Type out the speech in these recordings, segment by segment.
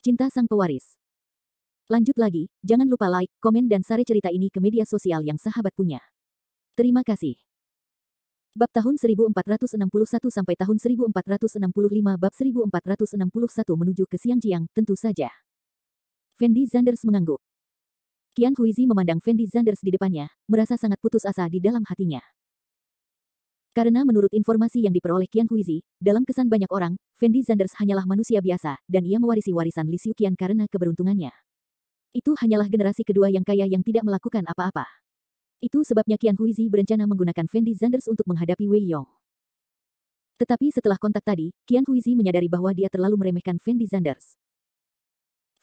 Cinta Sang Pewaris. Lanjut lagi, jangan lupa like, komen dan share cerita ini ke media sosial yang sahabat punya. Terima kasih. Bab tahun 1461 sampai tahun 1465 bab 1461 menuju ke Xiangjiang, tentu saja. Fendi Zanders mengangguk. Qian Huizi memandang Fendi Zanders di depannya, merasa sangat putus asa di dalam hatinya. Karena menurut informasi yang diperoleh Qian Huizi, dalam kesan banyak orang, Fendi Zanders hanyalah manusia biasa, dan ia mewarisi warisan Li Xiuqian karena keberuntungannya. Itu hanyalah generasi kedua yang kaya yang tidak melakukan apa-apa. Itu sebabnya Qian Huizi berencana menggunakan Fendi Zanders untuk menghadapi Wei Yong. Tetapi setelah kontak tadi, Qian Huizi menyadari bahwa dia terlalu meremehkan Fendi Zanders.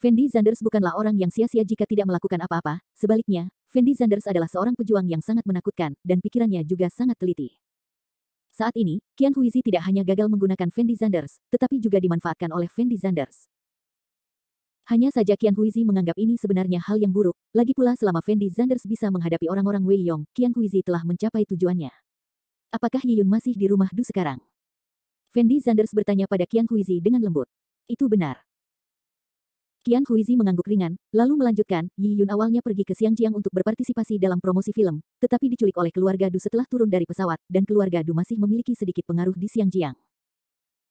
Fendi Zanders bukanlah orang yang sia-sia jika tidak melakukan apa-apa, sebaliknya, Fendi Zanders adalah seorang pejuang yang sangat menakutkan, dan pikirannya juga sangat teliti. Saat ini, Qian Huizi tidak hanya gagal menggunakan Fendi Zanders, tetapi juga dimanfaatkan oleh Fendi Zanders. Hanya saja Qian Huizi menganggap ini sebenarnya hal yang buruk, lagi pula selama Fendi Zanders bisa menghadapi orang-orang Wei Yong, Qian Huizi telah mencapai tujuannya. Apakah Yi Yun masih di rumah Du sekarang? Fendi Zanders bertanya pada Qian Huizi dengan lembut. Itu benar. Qian Huizi mengangguk ringan, lalu melanjutkan, Yi Yun awalnya pergi ke Xiangjiang untuk berpartisipasi dalam promosi film, tetapi diculik oleh keluarga Du setelah turun dari pesawat, dan keluarga Du masih memiliki sedikit pengaruh di Xiangjiang.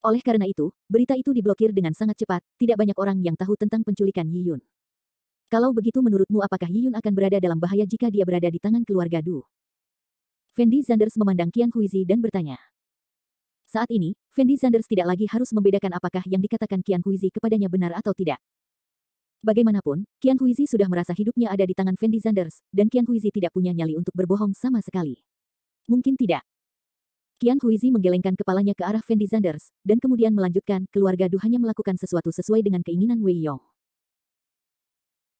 Oleh karena itu, berita itu diblokir dengan sangat cepat, tidak banyak orang yang tahu tentang penculikan Yi Yun. Kalau begitu menurutmu apakah Yi Yun akan berada dalam bahaya jika dia berada di tangan keluarga Du? Fendi Zanders memandang Qian Huizi dan bertanya. Saat ini, Fendi Zanders tidak lagi harus membedakan apakah yang dikatakan Qian Huizi kepadanya benar atau tidak. Bagaimanapun, Qian Huizi sudah merasa hidupnya ada di tangan Fendi Zanders, dan Qian Huizi tidak punya nyali untuk berbohong sama sekali. Mungkin tidak. Qian Huizi menggelengkan kepalanya ke arah Fendi Zanders, dan kemudian melanjutkan, keluarga Du hanya melakukan sesuatu sesuai dengan keinginan Wei Yong.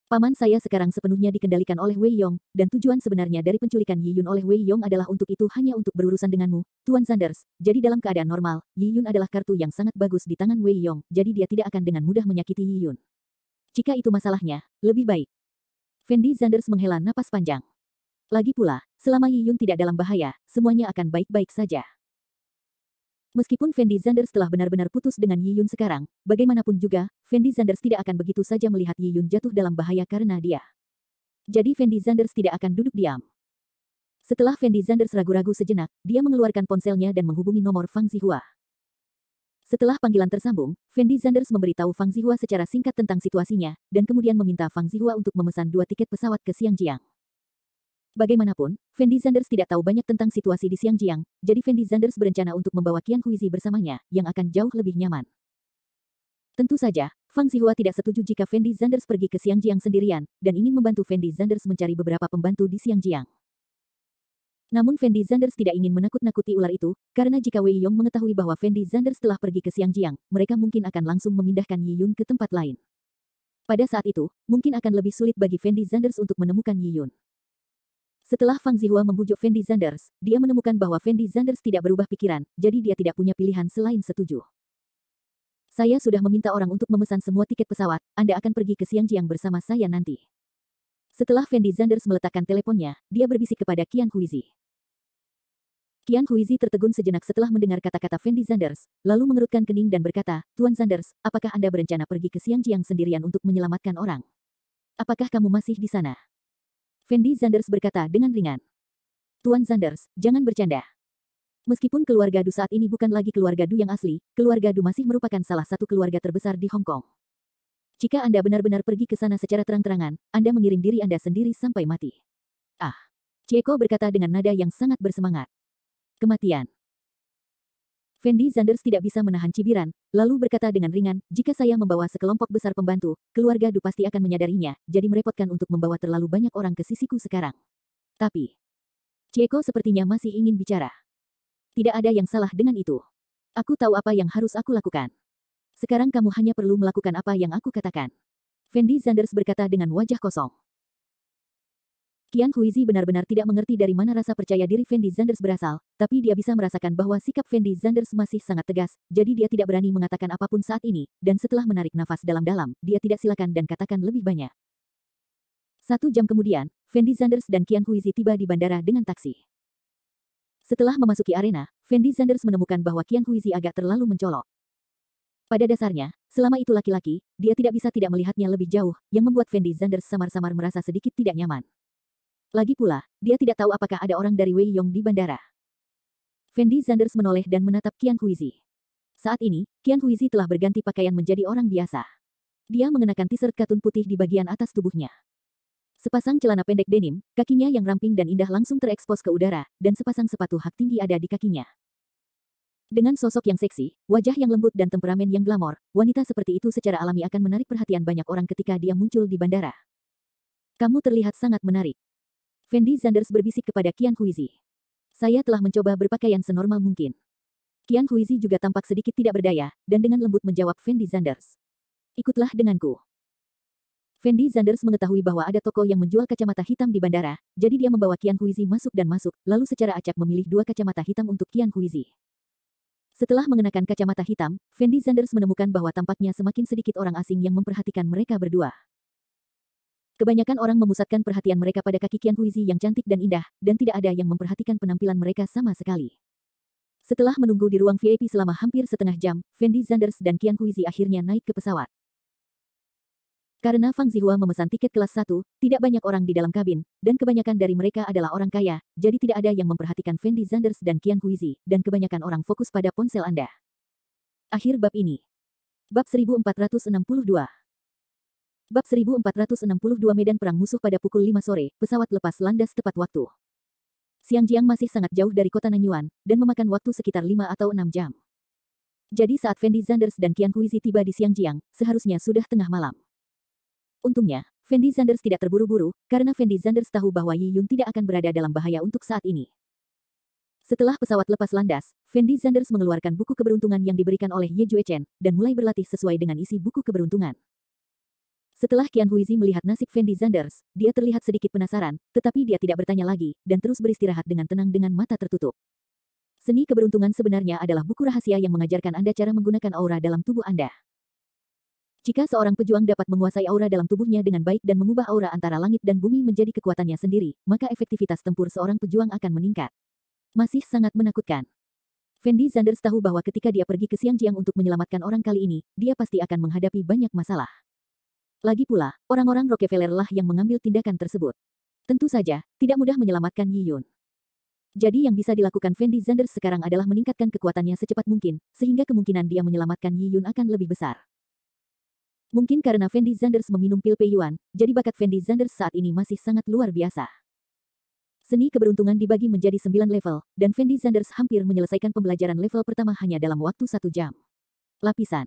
Paman saya sekarang sepenuhnya dikendalikan oleh Wei Yong, dan tujuan sebenarnya dari penculikan Yi Yun oleh Wei Yong adalah untuk itu hanya untuk berurusan denganmu, Tuan Zanders. Jadi dalam keadaan normal, Yi Yun adalah kartu yang sangat bagus di tangan Wei Yong, jadi dia tidak akan dengan mudah menyakiti Yi Yun. Jika itu masalahnya, lebih baik. Fendi Zanders menghela napas panjang. Lagi pula, selama Yi Yun tidak dalam bahaya, semuanya akan baik-baik saja. Meskipun Fendi Zanders telah benar-benar putus dengan Yi Yun sekarang, bagaimanapun juga, Fendi Zanders tidak akan begitu saja melihat Yi Yun jatuh dalam bahaya karena dia. Jadi Fendi Zanders tidak akan duduk diam. Setelah Fendi Zanders ragu-ragu sejenak, dia mengeluarkan ponselnya dan menghubungi nomor Fang Zihua. Setelah panggilan tersambung, Fendi Zanders memberitahu Fang Zihua secara singkat tentang situasinya, dan kemudian meminta Fang Zihua untuk memesan 2 tiket pesawat ke Xiangjiang. Bagaimanapun, Fendi Zanders tidak tahu banyak tentang situasi di Xiangjiang, jadi Fendi Zanders berencana untuk membawa Qian Huizi bersamanya, yang akan jauh lebih nyaman. Tentu saja, Fang Zihua tidak setuju jika Fendi Zanders pergi ke Xiangjiang sendirian, dan ingin membantu Fendi Zanders mencari beberapa pembantu di Xiangjiang. Namun Fendi Zanders tidak ingin menakut-nakuti ular itu, karena jika Wei Yong mengetahui bahwa Fendi Zanders telah pergi ke Xiangjiang, mereka mungkin akan langsung memindahkan Yi Yun ke tempat lain. Pada saat itu, mungkin akan lebih sulit bagi Fendi Zanders untuk menemukan Yi Yun. Setelah Fang Zihua membujuk Fendi Zanders, dia menemukan bahwa Fendi Zanders tidak berubah pikiran, jadi dia tidak punya pilihan selain setuju. Saya sudah meminta orang untuk memesan semua tiket pesawat, Anda akan pergi ke Xiangjiang bersama saya nanti. Setelah Fendi Zanders meletakkan teleponnya, dia berbisik kepada Qian Huizi. Qian Huizi tertegun sejenak setelah mendengar kata-kata Fendi Zanders, lalu mengerutkan kening dan berkata, Tuan Zanders, apakah Anda berencana pergi ke Xiangjiang sendirian untuk menyelamatkan orang? Apakah kamu masih di sana? Fendi Zanders berkata dengan ringan. Tuan Zanders, jangan bercanda. Meskipun keluarga Du saat ini bukan lagi keluarga Du yang asli, keluarga Du masih merupakan salah satu keluarga terbesar di Hong Kong. Jika Anda benar-benar pergi ke sana secara terang-terangan, Anda mengirim diri Anda sendiri sampai mati. Ah. Chieko berkata dengan nada yang sangat bersemangat. Kematian. Fendi Zanders tidak bisa menahan cibiran, lalu berkata dengan ringan, jika saya membawa sekelompok besar pembantu, keluarga Du pasti akan menyadarinya, jadi merepotkan untuk membawa terlalu banyak orang ke sisiku sekarang. Tapi, Chieko sepertinya masih ingin bicara. Tidak ada yang salah dengan itu. Aku tahu apa yang harus aku lakukan. Sekarang kamu hanya perlu melakukan apa yang aku katakan. Fendi Zanders berkata dengan wajah kosong. Qian Huizi benar-benar tidak mengerti dari mana rasa percaya diri Fendi Zanders berasal, tapi dia bisa merasakan bahwa sikap Fendi Zanders masih sangat tegas, jadi dia tidak berani mengatakan apapun saat ini, dan setelah menarik nafas dalam-dalam, dia tidak silakan dan katakan lebih banyak. 1 jam kemudian, Fendi Zanders dan Qian Huizi tiba di bandara dengan taksi. Setelah memasuki arena, Fendi Zanders menemukan bahwa Qian Huizi agak terlalu mencolok. Pada dasarnya, selama itu laki-laki, dia tidak bisa tidak melihatnya lebih jauh, yang membuat Fendi Zanders samar-samar merasa sedikit tidak nyaman. Lagi pula, dia tidak tahu apakah ada orang dari Wei Yong di bandara. Fendi Zanders menoleh dan menatap Qian Huizi. Saat ini, Qian Huizi telah berganti pakaian menjadi orang biasa. Dia mengenakan t-shirt katun putih di bagian atas tubuhnya. Sepasang celana pendek denim, kakinya yang ramping dan indah langsung terekspos ke udara, dan sepasang sepatu hak tinggi ada di kakinya. Dengan sosok yang seksi, wajah yang lembut dan temperamen yang glamor, wanita seperti itu secara alami akan menarik perhatian banyak orang ketika dia muncul di bandara. Kamu terlihat sangat menarik. Fendi Zanders berbisik kepada Qian Huizi. Saya telah mencoba berpakaian senormal mungkin. Qian Huizi juga tampak sedikit tidak berdaya, dan dengan lembut menjawab Fendi Zanders. Ikutlah denganku. Fendi Zanders mengetahui bahwa ada toko yang menjual kacamata hitam di bandara, jadi dia membawa Qian Huizi masuk dan masuk, lalu secara acak memilih 2 kacamata hitam untuk Qian Huizi. Setelah mengenakan kacamata hitam, Fendi Zanders menemukan bahwa tampaknya semakin sedikit orang asing yang memperhatikan mereka berdua. Kebanyakan orang memusatkan perhatian mereka pada kaki Qian Huizi yang cantik dan indah, dan tidak ada yang memperhatikan penampilan mereka sama sekali. Setelah menunggu di ruang VIP selama hampir setengah jam, Fendi Zanders dan Qian Huizi akhirnya naik ke pesawat. Karena Fang Zihua memesan tiket kelas 1, tidak banyak orang di dalam kabin, dan kebanyakan dari mereka adalah orang kaya, jadi tidak ada yang memperhatikan Fendi Zanders dan Qian Huizi, dan kebanyakan orang fokus pada ponsel Anda. Akhir bab ini. Bab 1462. Bab 1462 Medan perang musuh pada pukul 5 sore, pesawat lepas landas tepat waktu. Xiangjiang masih sangat jauh dari kota Nanyuan, dan memakan waktu sekitar 5 atau 6 jam. Jadi saat Fendi Zanders dan Qian Huizi tiba di Xiangjiang, seharusnya sudah tengah malam. Untungnya, Fendi Zanders tidak terburu-buru, karena Fendi Zanders tahu bahwa Yi Yun tidak akan berada dalam bahaya untuk saat ini. Setelah pesawat lepas landas, Fendi Zanders mengeluarkan buku keberuntungan yang diberikan oleh Ye Juechen, dan mulai berlatih sesuai dengan isi buku keberuntungan. Setelah Qian Huizi melihat nasib Fendi Zanders, dia terlihat sedikit penasaran, tetapi dia tidak bertanya lagi, dan terus beristirahat dengan tenang dengan mata tertutup. Seni keberuntungan sebenarnya adalah buku rahasia yang mengajarkan Anda cara menggunakan aura dalam tubuh Anda. Jika seorang pejuang dapat menguasai aura dalam tubuhnya dengan baik dan mengubah aura antara langit dan bumi menjadi kekuatannya sendiri, maka efektivitas tempur seorang pejuang akan meningkat. Masih sangat menakutkan. Fendi Zanders tahu bahwa ketika dia pergi ke Xiangjiang untuk menyelamatkan orang kali ini, dia pasti akan menghadapi banyak masalah. Lagi pula, orang-orang Rockefeller lah yang mengambil tindakan tersebut. Tentu saja, tidak mudah menyelamatkan Yi Yun. Jadi yang bisa dilakukan Fendi Zanders sekarang adalah meningkatkan kekuatannya secepat mungkin, sehingga kemungkinan dia menyelamatkan Yi Yun akan lebih besar. Mungkin karena Fendi Zanders meminum pil Peiyuan, jadi bakat Fendi Zanders saat ini masih sangat luar biasa. Seni keberuntungan dibagi menjadi 9 level, dan Fendi Zanders hampir menyelesaikan pembelajaran level pertama hanya dalam waktu 1 jam. Lapisan.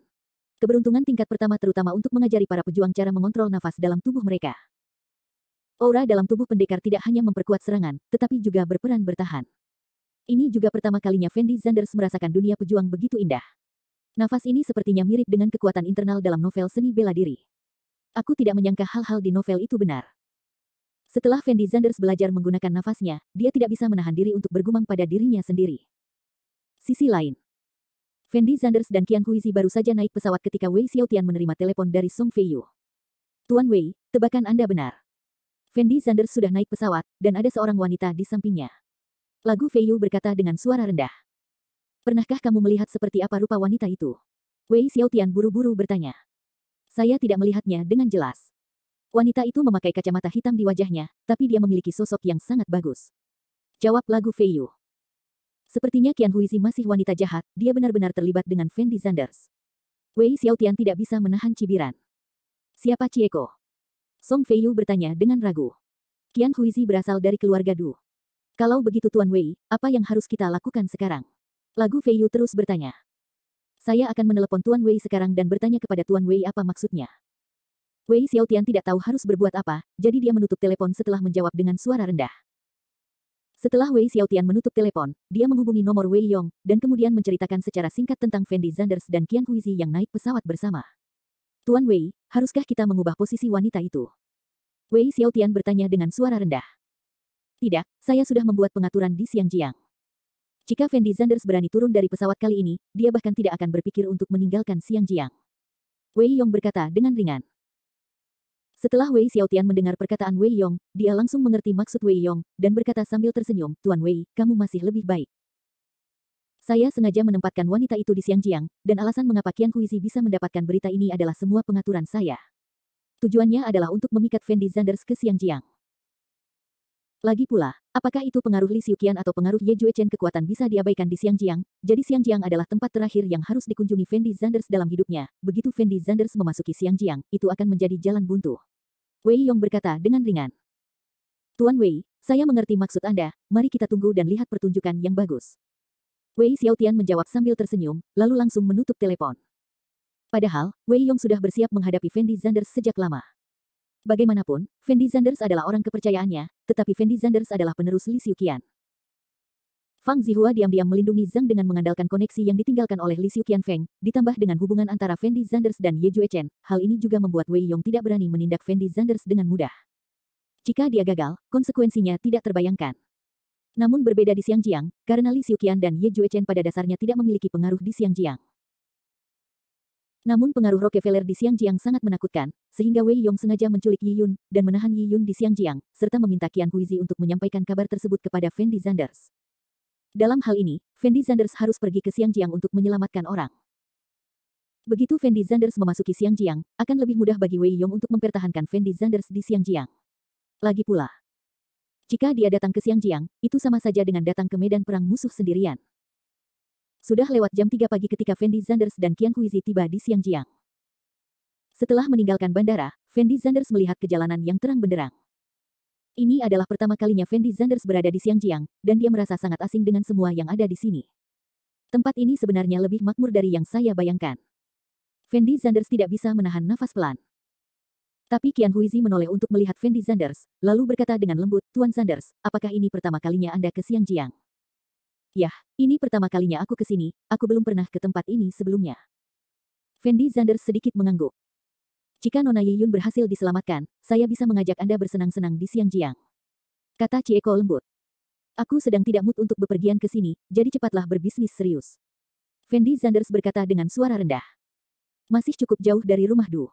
Keberuntungan tingkat pertama terutama untuk mengajari para pejuang cara mengontrol nafas dalam tubuh mereka. Aura dalam tubuh pendekar tidak hanya memperkuat serangan, tetapi juga berperan bertahan. Ini juga pertama kalinya Fendi Zanders merasakan dunia pejuang begitu indah. Nafas ini sepertinya mirip dengan kekuatan internal dalam novel seni bela diri. Aku tidak menyangka hal-hal di novel itu benar. Setelah Fendi Zanders belajar menggunakan nafasnya, dia tidak bisa menahan diri untuk bergumam pada dirinya sendiri. Sisi lain. Fendi Zanders dan Qian Huizi baru saja naik pesawat ketika Wei Xiaotian menerima telepon dari Song Feiyu. Tuan Wei, tebakan Anda benar. Fendi Zanders sudah naik pesawat, dan ada seorang wanita di sampingnya. Lagu Feiyu berkata dengan suara rendah. Pernahkah kamu melihat seperti apa rupa wanita itu? Wei Xiaotian buru-buru bertanya. Saya tidak melihatnya dengan jelas. Wanita itu memakai kacamata hitam di wajahnya, tapi dia memiliki sosok yang sangat bagus. Jawab lagu Feiyu. Sepertinya Qian Huizi masih wanita jahat, dia benar-benar terlibat dengan Fendi Zanders. Wei Xiaotian tidak bisa menahan cibiran. Siapa Chieko? Song Feiyu bertanya dengan ragu. Qian Huizi berasal dari keluarga Du. Kalau begitu Tuan Wei, apa yang harus kita lakukan sekarang? Lagu Feiyu terus bertanya. Saya akan menelepon Tuan Wei sekarang dan bertanya kepada Tuan Wei apa maksudnya. Wei Xiaotian tidak tahu harus berbuat apa, jadi dia menutup telepon setelah menjawab dengan suara rendah. Setelah Wei Xiaotian menutup telepon, dia menghubungi nomor Wei Yong, dan kemudian menceritakan secara singkat tentang Fendi Zanders dan Qian Huizi yang naik pesawat bersama. Tuan Wei, haruskah kita mengubah posisi wanita itu? Wei Xiaotian bertanya dengan suara rendah. Tidak, saya sudah membuat pengaturan di Xiangjiang. Jika Fendi Zanders berani turun dari pesawat kali ini, dia bahkan tidak akan berpikir untuk meninggalkan Xiangjiang. Wei Yong berkata dengan ringan. Setelah Wei Xiaotian mendengar perkataan Wei Yong, dia langsung mengerti maksud Wei Yong, dan berkata sambil tersenyum, Tuan Wei, kamu masih lebih baik. Saya sengaja menempatkan wanita itu di Xiangjiang, dan alasan mengapa Qian Huizi bisa mendapatkan berita ini adalah semua pengaturan saya. Tujuannya adalah untuk memikat Fendi Zanders ke Xiangjiang. Lagi pula, apakah itu pengaruh Li Xiuqian atau pengaruh Ye Juechen kekuatan bisa diabaikan di Xiangjiang? Jadi Xiangjiang adalah tempat terakhir yang harus dikunjungi Fendi Zanders dalam hidupnya. Begitu Fendi Zanders memasuki Xiangjiang, itu akan menjadi jalan buntu. Wei Yong berkata dengan ringan. Tuan Wei, saya mengerti maksud Anda, mari kita tunggu dan lihat pertunjukan yang bagus. Wei Xiaotian menjawab sambil tersenyum, lalu langsung menutup telepon. Padahal, Wei Yong sudah bersiap menghadapi Fendi Zanders sejak lama. Bagaimanapun, Fendi Zanders adalah orang kepercayaannya, tetapi Fendi Zanders adalah penerus Li Xiuqian. Fang Zihua diam-diam melindungi Zhang dengan mengandalkan koneksi yang ditinggalkan oleh Li Xiuqian Feng, ditambah dengan hubungan antara Fendi Zanders dan Ye Juechen. Hal ini juga membuat Wei Yong tidak berani menindak Fendi Zanders dengan mudah. Jika dia gagal, konsekuensinya tidak terbayangkan. Namun berbeda di Xiangjiang, karena Li Xiuqian dan Ye Juechen pada dasarnya tidak memiliki pengaruh di Xiangjiang. Namun pengaruh Rockefeller di Xiangjiang sangat menakutkan, sehingga Wei Yong sengaja menculik Yi Yun, dan menahan Yi Yun di Xiangjiang, serta meminta Qian Huizi untuk menyampaikan kabar tersebut kepada Fendi Zanders. Dalam hal ini, Fendi Zanders harus pergi ke Xiangjiang untuk menyelamatkan orang. Begitu Fendi Zanders memasuki Xiangjiang, akan lebih mudah bagi Wei Yong untuk mempertahankan Fendi Zanders di Xiangjiang. Lagi pula, jika dia datang ke Xiangjiang, itu sama saja dengan datang ke medan perang musuh sendirian. Sudah lewat jam 3 pagi ketika Fendi Zanders dan Qian Huizi tiba di Xiangjiang. Setelah meninggalkan bandara, Fendi Zanders melihat kejalanan yang terang benderang. Ini adalah pertama kalinya Fendi Zanders berada di Xiangjiang, dan dia merasa sangat asing dengan semua yang ada di sini. Tempat ini sebenarnya lebih makmur dari yang saya bayangkan. Fendi Zanders tidak bisa menahan nafas pelan. Tapi Qian Huizi menoleh untuk melihat Fendi Zanders, lalu berkata dengan lembut, Tuan Zanders, apakah ini pertama kalinya Anda ke Xiangjiang? Yah, ini pertama kalinya aku ke sini, aku belum pernah ke tempat ini sebelumnya. Fendi Zanders sedikit mengangguk. Jika Nona Yi Yun berhasil diselamatkan, saya bisa mengajak Anda bersenang-senang di Xiangjiang. Kata Chieko lembut. Aku sedang tidak mood untuk bepergian ke sini, jadi cepatlah berbisnis serius. Fendi Zanders berkata dengan suara rendah. Masih cukup jauh dari rumah Du.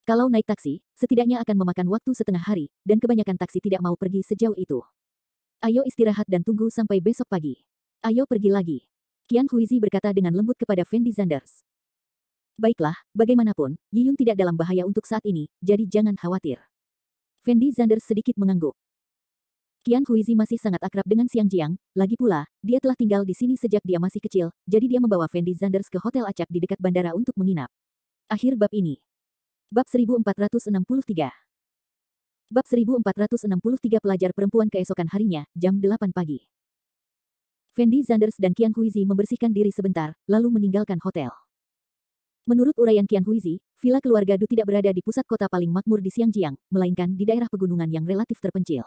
Kalau naik taksi, setidaknya akan memakan waktu setengah hari, dan kebanyakan taksi tidak mau pergi sejauh itu. Ayo istirahat dan tunggu sampai besok pagi. Ayo pergi lagi. Qian Huizi berkata dengan lembut kepada Fendi Zanders. Baiklah, bagaimanapun, Yi Yun tidak dalam bahaya untuk saat ini, jadi jangan khawatir. Fendi Zanders sedikit mengangguk. Qian Huizi masih sangat akrab dengan Xiangjiang, lagi pula, dia telah tinggal di sini sejak dia masih kecil, jadi dia membawa Fendi Zanders ke hotel acak di dekat bandara untuk menginap. Akhir bab ini. Bab 1463. Bab 1463 pelajar perempuan keesokan harinya, jam 8 pagi. Fendi Zanders dan Qian Huizi membersihkan diri sebentar, lalu meninggalkan hotel. Menurut uraian Qian Huizi, villa keluarga Du tidak berada di pusat kota paling makmur di Xiangjiang, melainkan di daerah pegunungan yang relatif terpencil.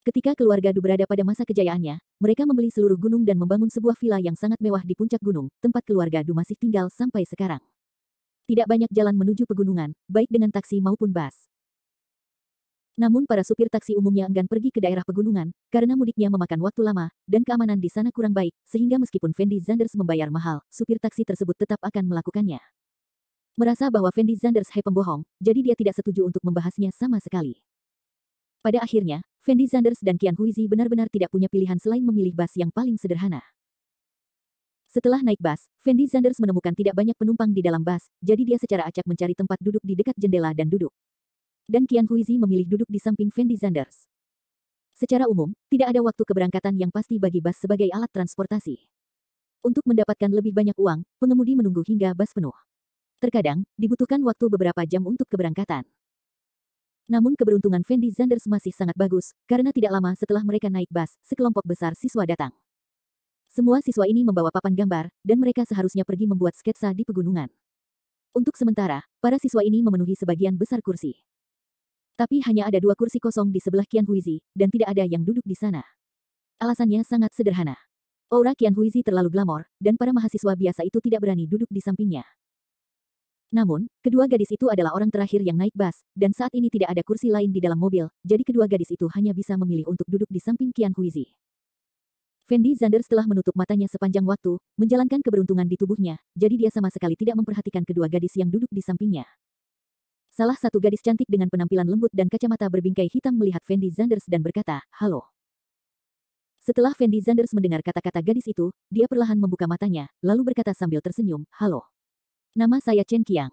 Ketika keluarga Du berada pada masa kejayaannya, mereka membeli seluruh gunung dan membangun sebuah villa yang sangat mewah di puncak gunung, tempat keluarga Du masih tinggal sampai sekarang. Tidak banyak jalan menuju pegunungan, baik dengan taksi maupun bus. Namun para supir taksi umumnya enggan pergi ke daerah pegunungan, karena mudiknya memakan waktu lama, dan keamanan di sana kurang baik, sehingga meskipun Fendi Zanders membayar mahal, supir taksi tersebut tetap akan melakukannya. Merasa bahwa Fendi Zanders pembohong, jadi dia tidak setuju untuk membahasnya sama sekali. Pada akhirnya, Fendi Zanders dan Qian Huizi benar-benar tidak punya pilihan selain memilih bus yang paling sederhana. Setelah naik bus, Fendi Zanders menemukan tidak banyak penumpang di dalam bus, jadi dia secara acak mencari tempat duduk di dekat jendela dan duduk. Dan Qian Huizi memilih duduk di samping Fendi Zanders. Secara umum, tidak ada waktu keberangkatan yang pasti bagi bus sebagai alat transportasi. Untuk mendapatkan lebih banyak uang, pengemudi menunggu hingga bus penuh. Terkadang, dibutuhkan waktu beberapa jam untuk keberangkatan. Namun keberuntungan Fendi Zanders masih sangat bagus, karena tidak lama setelah mereka naik bus, sekelompok besar siswa datang. Semua siswa ini membawa papan gambar, dan mereka seharusnya pergi membuat sketsa di pegunungan. Untuk sementara, para siswa ini memenuhi sebagian besar kursi. Tapi hanya ada 2 kursi kosong di sebelah Qian Huizi, dan tidak ada yang duduk di sana. Alasannya sangat sederhana. Aura Qian Huizi terlalu glamor, dan para mahasiswa biasa itu tidak berani duduk di sampingnya. Namun, kedua gadis itu adalah orang terakhir yang naik bus, dan saat ini tidak ada kursi lain di dalam mobil, jadi kedua gadis itu hanya bisa memilih untuk duduk di samping Qian Huizi. Fendi Zanders telah menutup matanya sepanjang waktu, menjalankan keberuntungan di tubuhnya, jadi dia sama sekali tidak memperhatikan kedua gadis yang duduk di sampingnya. Salah satu gadis cantik dengan penampilan lembut dan kacamata berbingkai hitam melihat Fendi Zanders dan berkata, "Halo." Setelah Fendi Zanders mendengar kata-kata gadis itu, dia perlahan membuka matanya, lalu berkata sambil tersenyum, "Halo. Nama saya Chen Qiang.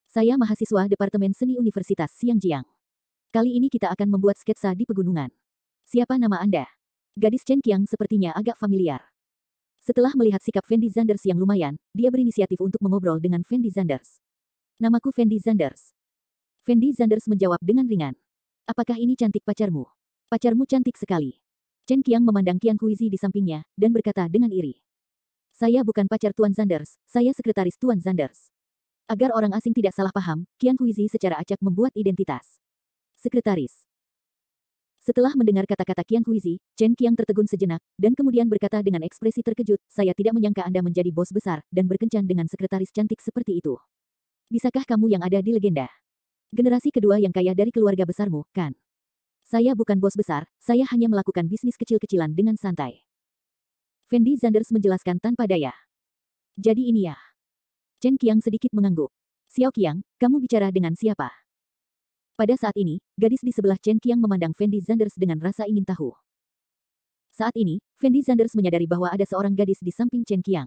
Saya mahasiswa Departemen Seni Universitas Xiangjiang. Kali ini kita akan membuat sketsa di pegunungan. Siapa nama Anda?" Gadis Chen Qiang sepertinya agak familiar. Setelah melihat sikap Fendi Zanders yang lumayan, dia berinisiatif untuk mengobrol dengan Fendi Zanders. "Namaku Fendi Zanders." Fendi Zanders menjawab dengan ringan. "Apakah ini cantik pacarmu?" "Pacarmu cantik sekali." Chen Qiang memandang Qian Huizi di sampingnya, dan berkata dengan iri. "Saya bukan pacar Tuan Zanders, saya sekretaris Tuan Zanders." Agar orang asing tidak salah paham, Qian Huizi secara acak membuat identitas. Sekretaris. Setelah mendengar kata-kata Qian Huizi, Chen Qiang tertegun sejenak, dan kemudian berkata dengan ekspresi terkejut, "Saya tidak menyangka Anda menjadi bos besar, dan berkencan dengan sekretaris cantik seperti itu. Bisakah kamu yang ada di legenda? Generasi kedua yang kaya dari keluarga besarmu, kan?" "Saya bukan bos besar, saya hanya melakukan bisnis kecil-kecilan dengan santai." Fendi Zanders menjelaskan tanpa daya. "Jadi ini ya." Chen Qiang sedikit mengangguk. "Xiao Qiang, kamu bicara dengan siapa?" Pada saat ini, gadis di sebelah Chen Qiang memandang Fendi Zanders dengan rasa ingin tahu. Saat ini, Fendi Zanders menyadari bahwa ada seorang gadis di samping Chen Qiang.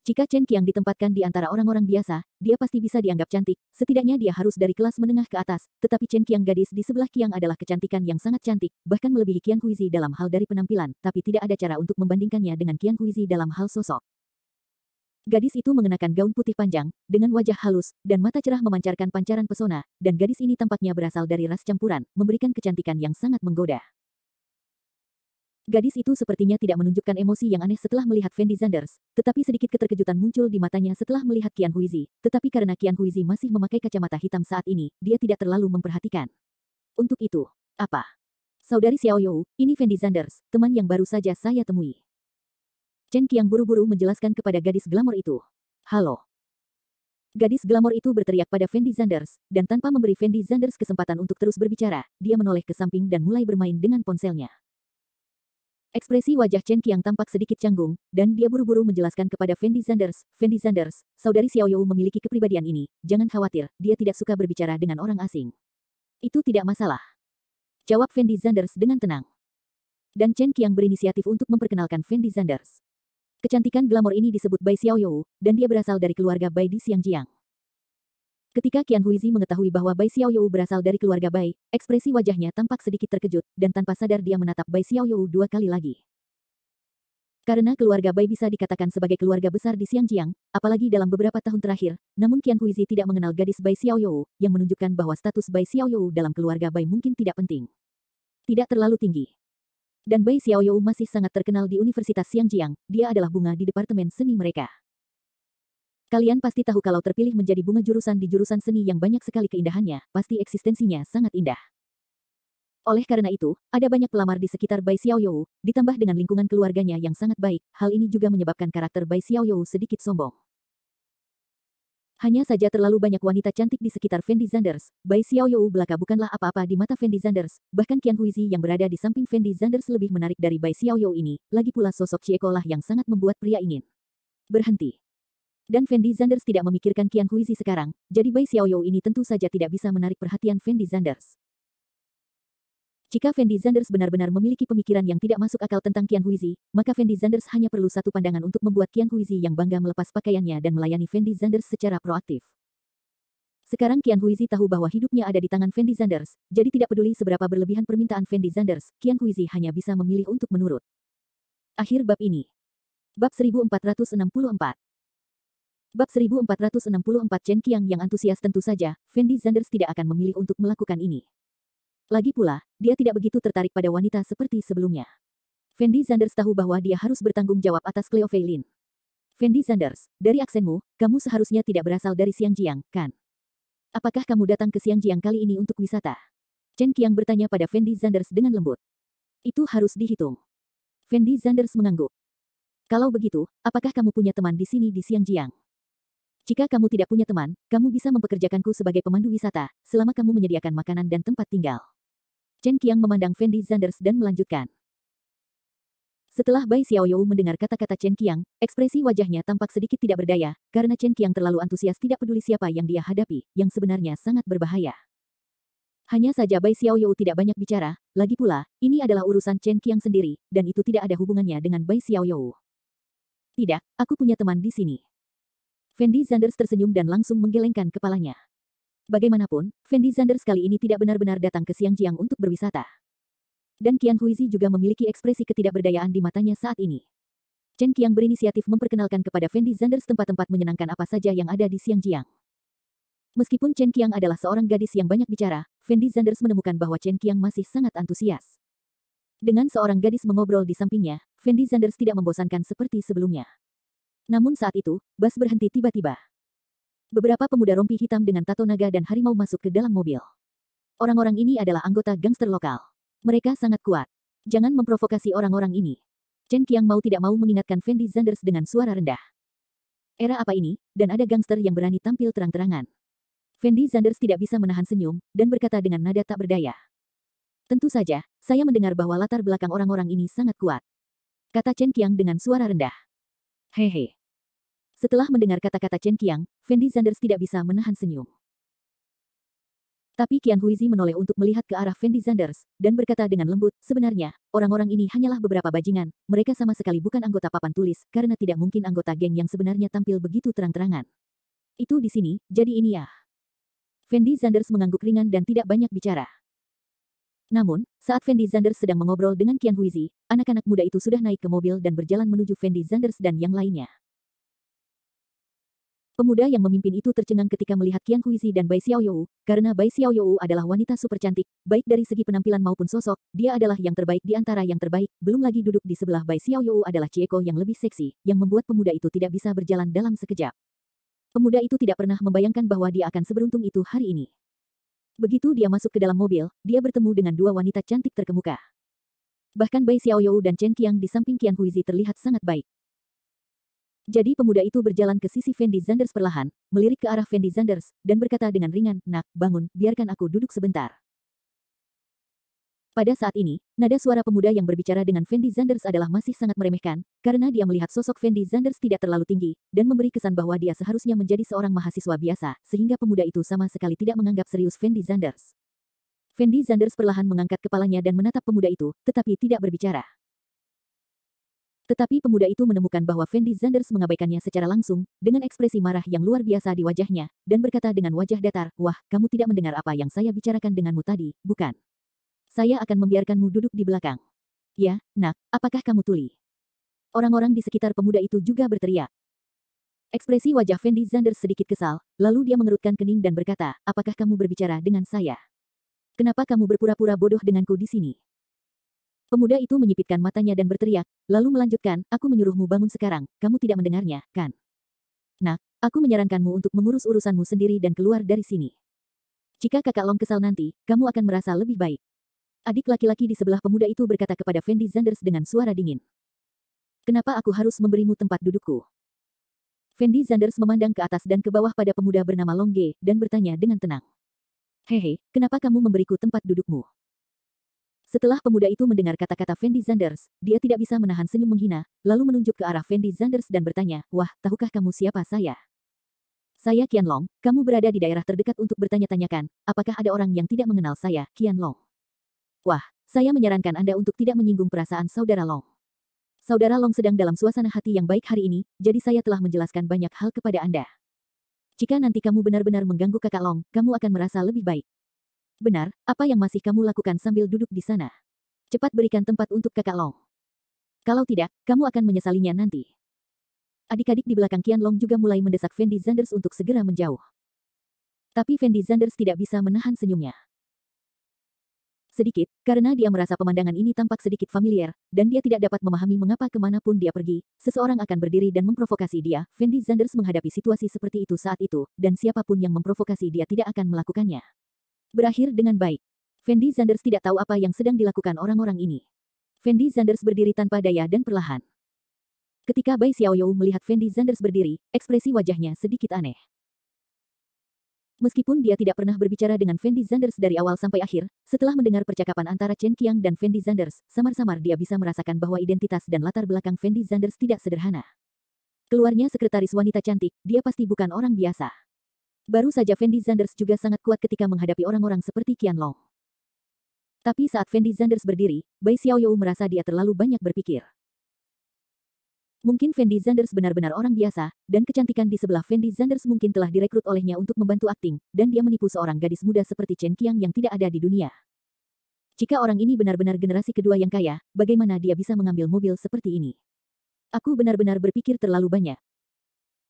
Jika Chen Qiang ditempatkan di antara orang-orang biasa, dia pasti bisa dianggap cantik, setidaknya dia harus dari kelas menengah ke atas, tetapi Chen Qiang gadis di sebelah Qiang adalah kecantikan yang sangat cantik, bahkan melebihi Qian Huizi dalam hal dari penampilan, tapi tidak ada cara untuk membandingkannya dengan Qian Huizi dalam hal sosok. Gadis itu mengenakan gaun putih panjang, dengan wajah halus, dan mata cerah memancarkan pancaran pesona, dan gadis ini tampaknya berasal dari ras campuran, memberikan kecantikan yang sangat menggoda. Gadis itu sepertinya tidak menunjukkan emosi yang aneh setelah melihat Fendi Zanders, tetapi sedikit keterkejutan muncul di matanya setelah melihat Qian Huizi, tetapi karena Qian Huizi masih memakai kacamata hitam saat ini, dia tidak terlalu memperhatikan. "Untuk itu, apa?" "Saudari Xiao You, ini Fendi Zanders, teman yang baru saja saya temui." Chen Qiang buru-buru menjelaskan kepada gadis glamor itu. "Halo." Gadis glamor itu berteriak pada Fendi Zanders, dan tanpa memberi Fendi Zanders kesempatan untuk terus berbicara, dia menoleh ke samping dan mulai bermain dengan ponselnya. Ekspresi wajah Chen Qiang tampak sedikit canggung, dan dia buru-buru menjelaskan kepada Fendi Zanders, "Fendi Zanders, saudari Xiao You memiliki kepribadian ini, jangan khawatir, dia tidak suka berbicara dengan orang asing." "Itu tidak masalah," jawab Fendi Zanders dengan tenang. Dan Chen Qiang berinisiatif untuk memperkenalkan Fendi Zanders. Kecantikan glamor ini disebut Bai Xiao You, dan dia berasal dari keluarga Bai di Xiangjiang. Ketika Qian Huizi mengetahui bahwa Bai Xiao You berasal dari keluarga Bai, ekspresi wajahnya tampak sedikit terkejut, dan tanpa sadar dia menatap Bai Xiao You dua kali lagi. Karena keluarga Bai bisa dikatakan sebagai keluarga besar di Xiangjiang, apalagi dalam beberapa tahun terakhir, namun Qian Huizi tidak mengenal gadis Bai Xiao You, yang menunjukkan bahwa status Bai Xiao You dalam keluarga Bai mungkin tidak penting. Tidak terlalu tinggi. Dan Bai Xiao You masih sangat terkenal di Universitas Xiangjiang, dia adalah bunga di departemen seni mereka. Kalian pasti tahu kalau terpilih menjadi bunga jurusan di jurusan seni yang banyak sekali keindahannya, pasti eksistensinya sangat indah. Oleh karena itu, ada banyak pelamar di sekitar Bai Xiao You, ditambah dengan lingkungan keluarganya yang sangat baik, hal ini juga menyebabkan karakter Bai Xiao You sedikit sombong. Hanya saja terlalu banyak wanita cantik di sekitar Fendi Zanders, Bai Xiao You belaka bukanlah apa-apa di mata Fendi Zanders, bahkan Qian Huizi yang berada di samping Fendi Zanders lebih menarik dari Bai Xiao You ini, lagi pula sosok Chieko lah yang sangat membuat pria ingin berhenti. Dan Fendi Zanders tidak memikirkan Qian Huizi sekarang, jadi Bai Xiao You ini tentu saja tidak bisa menarik perhatian Fendi Zanders. Jika Fendi Zanders benar-benar memiliki pemikiran yang tidak masuk akal tentang Qian Huizi, maka Fendi Zanders hanya perlu satu pandangan untuk membuat Qian Huizi yang bangga melepas pakaiannya dan melayani Fendi Zanders secara proaktif. Sekarang Qian Huizi tahu bahwa hidupnya ada di tangan Fendi Zanders, jadi tidak peduli seberapa berlebihan permintaan Fendi Zanders, Qian Huizi hanya bisa memilih untuk menurut. Akhir bab ini. Bab 1464. Bab 1464 Chen Qiang yang antusias tentu saja, Fendi Zanders tidak akan memilih untuk melakukan ini. Lagi pula, dia tidak begitu tertarik pada wanita seperti sebelumnya. Fendi Zanders tahu bahwa dia harus bertanggung jawab atas Cleo Fei Lin. "Fendi Zanders, dari aksenmu, kamu seharusnya tidak berasal dari Xiangjiang, kan? Apakah kamu datang ke Xiangjiang kali ini untuk wisata?" Chen Qiang bertanya pada Fendi Zanders dengan lembut. "Itu harus dihitung." Fendi Zanders mengangguk. "Kalau begitu, apakah kamu punya teman di sini di Xiangjiang? Jika kamu tidak punya teman, kamu bisa mempekerjakanku sebagai pemandu wisata, selama kamu menyediakan makanan dan tempat tinggal." Chen Qiang memandang Fendi Zanders dan melanjutkan. Setelah Bai Xiao You mendengar kata-kata Chen Qiang, ekspresi wajahnya tampak sedikit tidak berdaya, karena Chen Qiang terlalu antusias tidak peduli siapa yang dia hadapi, yang sebenarnya sangat berbahaya. Hanya saja Bai Xiao You tidak banyak bicara, lagi pula, ini adalah urusan Chen Qiang sendiri, dan itu tidak ada hubungannya dengan Bai Xiaoyou. Tidak, aku punya teman di sini. Fendi Zanders tersenyum dan langsung menggelengkan kepalanya. Bagaimanapun, Fendi Zanders kali ini tidak benar-benar datang ke Xiangjiang untuk berwisata. Dan Qian Huizi juga memiliki ekspresi ketidakberdayaan di matanya saat ini. Chen Qiang berinisiatif memperkenalkan kepada Fendi Zanders tempat-tempat menyenangkan apa saja yang ada di Xiangjiang. Meskipun Chen Qiang adalah seorang gadis yang banyak bicara, Fendi Zanders menemukan bahwa Chen Qiang masih sangat antusias. Dengan seorang gadis mengobrol di sampingnya, Fendi Zanders tidak membosankan seperti sebelumnya. Namun saat itu, bus berhenti tiba-tiba. Beberapa pemuda rompi hitam dengan tato naga dan harimau masuk ke dalam mobil. Orang-orang ini adalah anggota gangster lokal. Mereka sangat kuat. Jangan memprovokasi orang-orang ini. Chen Qiang mau tidak mau mengingatkan Fendi Zanders dengan suara rendah. Era apa ini, dan ada gangster yang berani tampil terang-terangan. Fendi Zanders tidak bisa menahan senyum, dan berkata dengan nada tak berdaya. Tentu saja, saya mendengar bahwa latar belakang orang-orang ini sangat kuat. Kata Chen Qiang dengan suara rendah. Hehe. Setelah mendengar kata-kata Chen Qiang, Fendi Zanders tidak bisa menahan senyum. Tapi Qian Huizi menoleh untuk melihat ke arah Fendi Zanders, dan berkata dengan lembut, sebenarnya, orang-orang ini hanyalah beberapa bajingan, mereka sama sekali bukan anggota papan tulis, karena tidak mungkin anggota geng yang sebenarnya tampil begitu terang-terangan. Itu di sini, jadi ini ya. Fendi Zanders mengangguk ringan dan tidak banyak bicara. Namun, saat Fendi Zanders sedang mengobrol dengan Qian Huizi, anak-anak muda itu sudah naik ke mobil dan berjalan menuju Fendi Zanders dan yang lainnya. Pemuda yang memimpin itu tercengang ketika melihat Qian Huizi dan Bai Xiaoyou, karena Bai Xiaoyou adalah wanita super cantik, baik dari segi penampilan maupun sosok, dia adalah yang terbaik di antara yang terbaik, belum lagi duduk di sebelah Bai Xiaoyou adalah Chieko yang lebih seksi, yang membuat pemuda itu tidak bisa berjalan dalam sekejap. Pemuda itu tidak pernah membayangkan bahwa dia akan seberuntung itu hari ini. Begitu dia masuk ke dalam mobil, dia bertemu dengan dua wanita cantik terkemuka. Bahkan Bai Xiaoyou dan Chen Qiang di samping Qian Huizi terlihat sangat baik. Jadi pemuda itu berjalan ke sisi Fendi Zanders perlahan, melirik ke arah Fendi Zanders, dan berkata dengan ringan, "Nak, bangun, biarkan aku duduk sebentar." Pada saat ini, nada suara pemuda yang berbicara dengan Fendi Zanders adalah masih sangat meremehkan, karena dia melihat sosok Fendi Zanders tidak terlalu tinggi, dan memberi kesan bahwa dia seharusnya menjadi seorang mahasiswa biasa, sehingga pemuda itu sama sekali tidak menganggap serius Fendi Zanders. Fendi Zanders perlahan mengangkat kepalanya dan menatap pemuda itu, tetapi tidak berbicara. Tetapi pemuda itu menemukan bahwa Fendi Zanders mengabaikannya secara langsung, dengan ekspresi marah yang luar biasa di wajahnya, dan berkata dengan wajah datar, "Wah, kamu tidak mendengar apa yang saya bicarakan denganmu tadi, bukan? Saya akan membiarkanmu duduk di belakang." "Ya, nak, apakah kamu tuli?" Orang-orang di sekitar pemuda itu juga berteriak. Ekspresi wajah Fendi Zanders sedikit kesal, lalu dia mengerutkan kening dan berkata, "Apakah kamu berbicara dengan saya? Kenapa kamu berpura-pura bodoh denganku di sini?" Pemuda itu menyipitkan matanya dan berteriak, lalu melanjutkan, "Aku menyuruhmu bangun sekarang, kamu tidak mendengarnya, kan? Nak, aku menyarankanmu untuk mengurus urusanmu sendiri dan keluar dari sini. Jika kakak Long kesal nanti, kamu akan merasa lebih baik." Adik laki-laki di sebelah pemuda itu berkata kepada Fendi Zanders dengan suara dingin. "Kenapa aku harus memberimu tempat dudukku?" Fendi Zanders memandang ke atas dan ke bawah pada pemuda bernama Long Ge, dan bertanya dengan tenang. "Hehe, kenapa kamu memberiku tempat dudukmu?" Setelah pemuda itu mendengar kata-kata Fendi Zanders, dia tidak bisa menahan senyum menghina, lalu menunjuk ke arah Fendi Zanders dan bertanya, "Wah, tahukah kamu siapa saya? Saya Qian Long, kamu berada di daerah terdekat untuk bertanya-tanyakan, apakah ada orang yang tidak mengenal saya, Qian Long? Wah, saya menyarankan Anda untuk tidak menyinggung perasaan saudara Long. Saudara Long sedang dalam suasana hati yang baik hari ini, jadi saya telah menjelaskan banyak hal kepada Anda. Jika nanti kamu benar-benar mengganggu kakak Long, kamu akan merasa lebih baik. Benar, apa yang masih kamu lakukan sambil duduk di sana? Cepat berikan tempat untuk kakak Long. Kalau tidak, kamu akan menyesalinya nanti." Adik-adik di belakang Qian Long juga mulai mendesak Fendi Zanders untuk segera menjauh. Tapi Fendi Zanders tidak bisa menahan senyumnya. Sedikit, karena dia merasa pemandangan ini tampak sedikit familiar, dan dia tidak dapat memahami mengapa kemanapun dia pergi, seseorang akan berdiri dan memprovokasi dia. Fendi Zanders menghadapi situasi seperti itu saat itu, dan siapapun yang memprovokasi dia tidak akan melakukannya. Berakhir dengan baik. Fendi Zanders tidak tahu apa yang sedang dilakukan orang-orang ini. Fendi Zanders berdiri tanpa daya dan perlahan. Ketika Bai Xiaoyou melihat Fendi Zanders berdiri, ekspresi wajahnya sedikit aneh. Meskipun dia tidak pernah berbicara dengan Fendi Zanders dari awal sampai akhir, setelah mendengar percakapan antara Chen Qiang dan Fendi Zanders, samar-samar dia bisa merasakan bahwa identitas dan latar belakang Fendi Zanders tidak sederhana. Keluarnya sekretaris wanita cantik, dia pasti bukan orang biasa. Baru saja Fendi Zanders juga sangat kuat ketika menghadapi orang-orang seperti Qian Long. Tapi saat Fendi Zanders berdiri, Bai Xiaoyou merasa dia terlalu banyak berpikir. Mungkin Fendi Zanders benar-benar orang biasa, dan kecantikan di sebelah Fendi Zanders mungkin telah direkrut olehnya untuk membantu akting, dan dia menipu seorang gadis muda seperti Chen Qiang yang tidak ada di dunia. Jika orang ini benar-benar generasi kedua yang kaya, bagaimana dia bisa mengambil mobil seperti ini? Aku benar-benar berpikir terlalu banyak.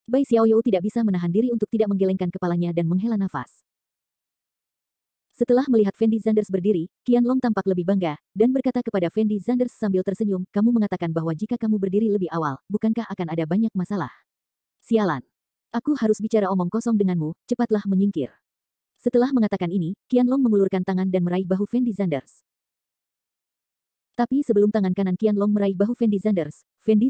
Bai Xiaoyou tidak bisa menahan diri untuk tidak menggelengkan kepalanya dan menghela nafas. Setelah melihat Fendi Zanders berdiri, Qianlong tampak lebih bangga, dan berkata kepada Fendi Zanders sambil tersenyum, kamu mengatakan bahwa jika kamu berdiri lebih awal, bukankah akan ada banyak masalah? Sialan. Aku harus bicara omong kosong denganmu, cepatlah menyingkir. Setelah mengatakan ini, Qianlong mengulurkan tangan dan meraih bahu Fendi Zanders. Tapi sebelum tangan kanan Qianlong meraih bahu Fendi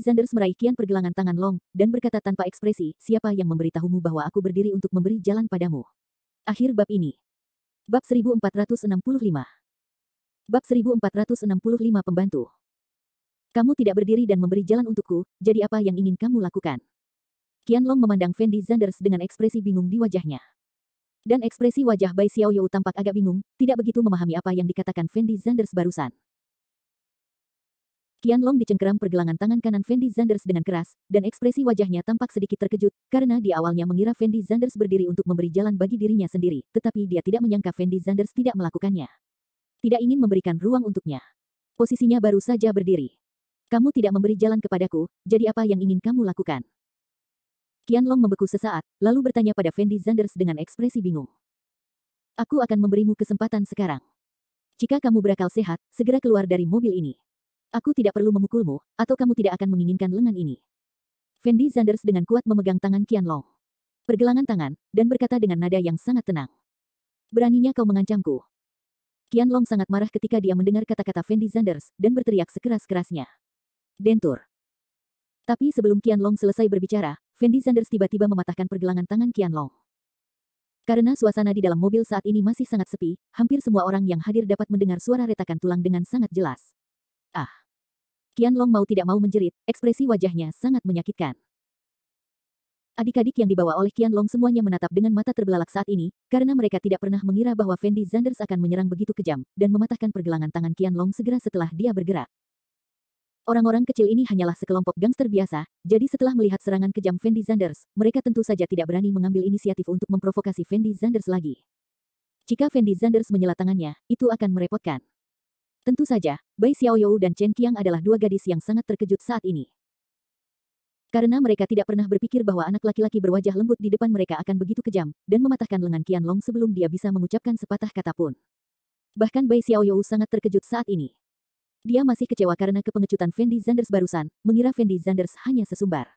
Zanders meraih Qian pergelangan tangan Long, dan berkata tanpa ekspresi, siapa yang memberitahumu bahwa aku berdiri untuk memberi jalan padamu? Akhir bab ini. Bab 1465. Bab 1465 Pembantu. Kamu tidak berdiri dan memberi jalan untukku, jadi apa yang ingin kamu lakukan? Qianlong memandang Fendi Zanders dengan ekspresi bingung di wajahnya. Dan ekspresi wajah Bai Xiaoyou tampak agak bingung, tidak begitu memahami apa yang dikatakan Fendi Zanders barusan. Qianlong dicengkeram pergelangan tangan kanan Fendi Zanders dengan keras, dan ekspresi wajahnya tampak sedikit terkejut, karena di awalnya mengira Fendi Zanders berdiri untuk memberi jalan bagi dirinya sendiri, tetapi dia tidak menyangka Fendi Zanders tidak melakukannya. Tidak ingin memberikan ruang untuknya. Posisinya baru saja berdiri. Kamu tidak memberi jalan kepadaku, jadi apa yang ingin kamu lakukan? Qianlong membeku sesaat, lalu bertanya pada Fendi Zanders dengan ekspresi bingung. Aku akan memberimu kesempatan sekarang. Jika kamu berakal sehat, segera keluar dari mobil ini. Aku tidak perlu memukulmu, atau kamu tidak akan menginginkan lengan ini. Fendi Zanders dengan kuat memegang tangan Qianlong. Pergelangan tangan, dan berkata dengan nada yang sangat tenang. Beraninya kau mengancamku. Qianlong sangat marah ketika dia mendengar kata-kata Fendi Zanders, dan berteriak sekeras-kerasnya. Dentur. Tapi sebelum Qianlong selesai berbicara, Fendi Zanders tiba-tiba mematahkan pergelangan tangan Qianlong. Karena suasana di dalam mobil saat ini masih sangat sepi, hampir semua orang yang hadir dapat mendengar suara retakan tulang dengan sangat jelas. Ah! Qianlong mau tidak mau menjerit, ekspresi wajahnya sangat menyakitkan. Adik-adik yang dibawa oleh Qianlong semuanya menatap dengan mata terbelalak saat ini, karena mereka tidak pernah mengira bahwa Fendi Zanders akan menyerang begitu kejam, dan mematahkan pergelangan tangan Qianlong segera setelah dia bergerak. Orang-orang kecil ini hanyalah sekelompok gangster biasa, jadi setelah melihat serangan kejam Fendi Zanders, mereka tentu saja tidak berani mengambil inisiatif untuk memprovokasi Fendi Zanders lagi. Jika Fendi Zanders menyela tangannya, itu akan merepotkan. Tentu saja, Bai Xiaoyou dan Chen Qiang adalah dua gadis yang sangat terkejut saat ini. Karena mereka tidak pernah berpikir bahwa anak laki-laki berwajah lembut di depan mereka akan begitu kejam, dan mematahkan lengan Qianlong sebelum dia bisa mengucapkan sepatah kata pun. Bahkan Bai Xiaoyou sangat terkejut saat ini. Dia masih kecewa karena kepengecutan Fendi Zanders barusan, mengira Fendi Zanders hanya sesumbar.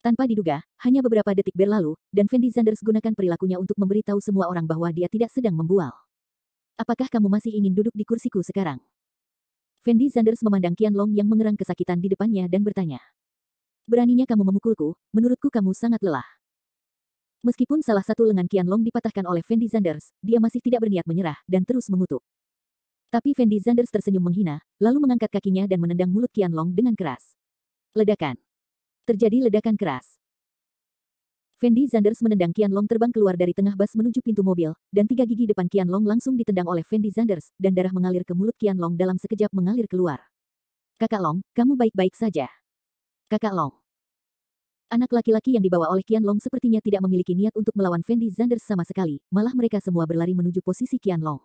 Tanpa diduga, hanya beberapa detik berlalu, dan Fendi Zanders gunakan perilakunya untuk memberitahu semua orang bahwa dia tidak sedang membual. Apakah kamu masih ingin duduk di kursiku sekarang? Fendi Zanders memandang Qianlong yang mengerang kesakitan di depannya dan bertanya. Beraninya kamu memukulku, menurutku kamu sangat lelah. Meskipun salah satu lengan Qianlong dipatahkan oleh Fendi Zanders, dia masih tidak berniat menyerah, dan terus mengutuk. Tapi Fendi Zanders tersenyum menghina, lalu mengangkat kakinya dan menendang mulut Qianlong dengan keras. Ledakan. Terjadi ledakan keras. Fendi Zanders menendang Qianlong terbang keluar dari tengah bas menuju pintu mobil, dan tiga gigi depan Qianlong langsung ditendang oleh Fendi Zanders, dan darah mengalir ke mulut Qianlong dalam sekejap mengalir keluar. Kakak Long, kamu baik-baik saja. Kakak Long. Anak laki-laki yang dibawa oleh Qianlong sepertinya tidak memiliki niat untuk melawan Fendi Zanders sama sekali, malah mereka semua berlari menuju posisi Qianlong.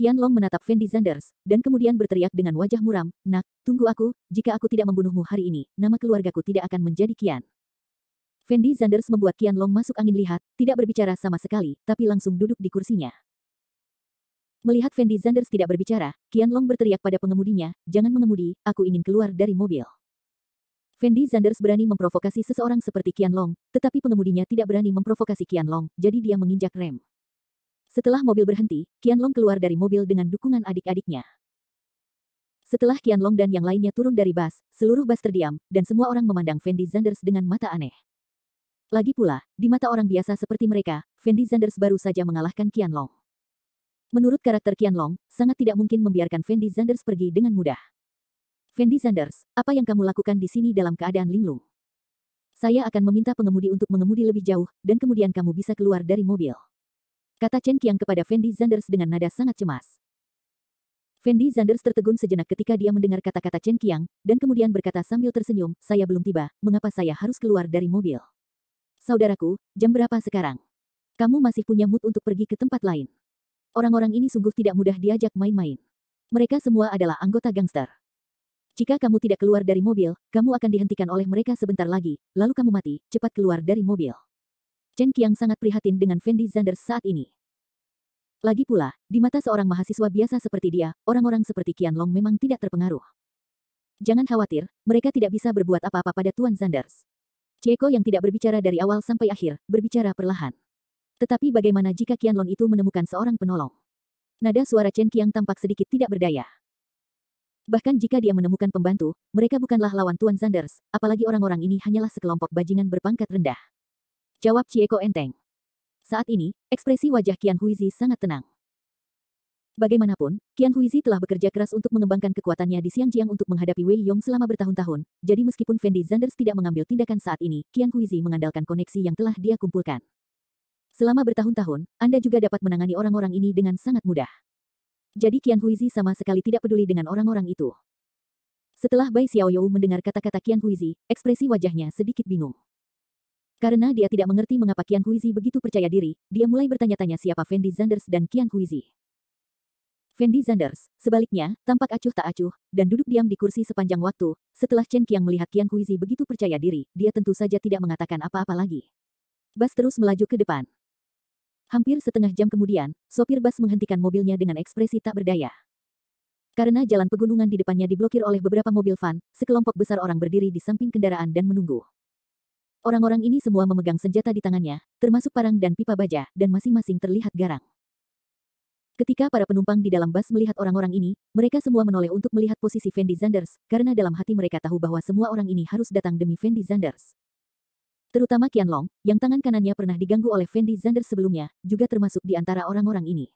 Qianlong menatap Fendi Zanders, dan kemudian berteriak dengan wajah muram, nak, tunggu aku, jika aku tidak membunuhmu hari ini, nama keluargaku tidak akan menjadi Qian. Fendi Zanders membuat Qianlong masuk angin lihat, tidak berbicara sama sekali, tapi langsung duduk di kursinya. Melihat Fendi Zanders tidak berbicara, Qianlong berteriak pada pengemudinya, jangan mengemudi, aku ingin keluar dari mobil. Fendi Zanders berani memprovokasi seseorang seperti Qianlong, tetapi pengemudinya tidak berani memprovokasi Qianlong, jadi dia menginjak rem. Setelah mobil berhenti, Qianlong keluar dari mobil dengan dukungan adik-adiknya. Setelah Qianlong dan yang lainnya turun dari bas, seluruh bas terdiam, dan semua orang memandang Fendi Zanders dengan mata aneh. Lagi pula, di mata orang biasa seperti mereka, Fendi Zanders baru saja mengalahkan Qianlong. Menurut karakter Qianlong, sangat tidak mungkin membiarkan Fendi Zanders pergi dengan mudah. Fendi Zanders, apa yang kamu lakukan di sini dalam keadaan linglung? Saya akan meminta pengemudi untuk mengemudi lebih jauh, dan kemudian kamu bisa keluar dari mobil. Kata Chen Qiang kepada Fendi Zanders dengan nada sangat cemas. Fendi Zanders tertegun sejenak ketika dia mendengar kata-kata Chen Qiang, dan kemudian berkata sambil tersenyum, saya belum tiba, mengapa saya harus keluar dari mobil? Saudaraku, jam berapa sekarang? Kamu masih punya mood untuk pergi ke tempat lain. Orang-orang ini sungguh tidak mudah diajak main-main. Mereka semua adalah anggota gangster. Jika kamu tidak keluar dari mobil, kamu akan dihentikan oleh mereka sebentar lagi, lalu kamu mati, cepat keluar dari mobil. Chen Qiang sangat prihatin dengan Fendi Zanders saat ini. Lagi pula, di mata seorang mahasiswa biasa seperti dia, orang-orang seperti Qianlong memang tidak terpengaruh. Jangan khawatir, mereka tidak bisa berbuat apa-apa pada Tuan Zanders. Chieko yang tidak berbicara dari awal sampai akhir, berbicara perlahan. Tetapi bagaimana jika Qianlong itu menemukan seorang penolong? Nada suara Chen Qiang tampak sedikit tidak berdaya. Bahkan jika dia menemukan pembantu, mereka bukanlah lawan Tuan Zanders, apalagi orang-orang ini hanyalah sekelompok bajingan berpangkat rendah. Jawab Chieko enteng. Saat ini, ekspresi wajah Qian Huizi sangat tenang. Bagaimanapun, Qian Huizi telah bekerja keras untuk mengembangkan kekuatannya di Xiangjiang untuk menghadapi Wei Yong selama bertahun-tahun, jadi meskipun Fendi Zanders tidak mengambil tindakan saat ini, Qian Huizi mengandalkan koneksi yang telah dia kumpulkan. Selama bertahun-tahun, Anda juga dapat menangani orang-orang ini dengan sangat mudah. Jadi Qian Huizi sama sekali tidak peduli dengan orang-orang itu. Setelah Bai Xiaoyou mendengar kata-kata Qian Huizi, ekspresi wajahnya sedikit bingung. Karena dia tidak mengerti mengapa Qian Huizi begitu percaya diri, dia mulai bertanya-tanya siapa Fendi Zanders dan Qian Huizi. Fendi Zanders, sebaliknya, tampak acuh tak acuh, dan duduk diam di kursi sepanjang waktu. Setelah Chen Qiang melihat Qian Huizi begitu percaya diri, dia tentu saja tidak mengatakan apa-apa lagi. Bas terus melaju ke depan. Hampir setengah jam kemudian, sopir bas menghentikan mobilnya dengan ekspresi tak berdaya. Karena jalan pegunungan di depannya diblokir oleh beberapa mobil van, sekelompok besar orang berdiri di samping kendaraan dan menunggu. Orang-orang ini semua memegang senjata di tangannya, termasuk parang dan pipa baja, dan masing-masing terlihat garang. Ketika para penumpang di dalam bas melihat orang-orang ini, mereka semua menoleh untuk melihat posisi Fendi Zanders, karena dalam hati mereka tahu bahwa semua orang ini harus datang demi Fendi Zanders. Terutama Qianlong, yang tangan kanannya pernah diganggu oleh Fendi Zanders sebelumnya, juga termasuk di antara orang-orang ini.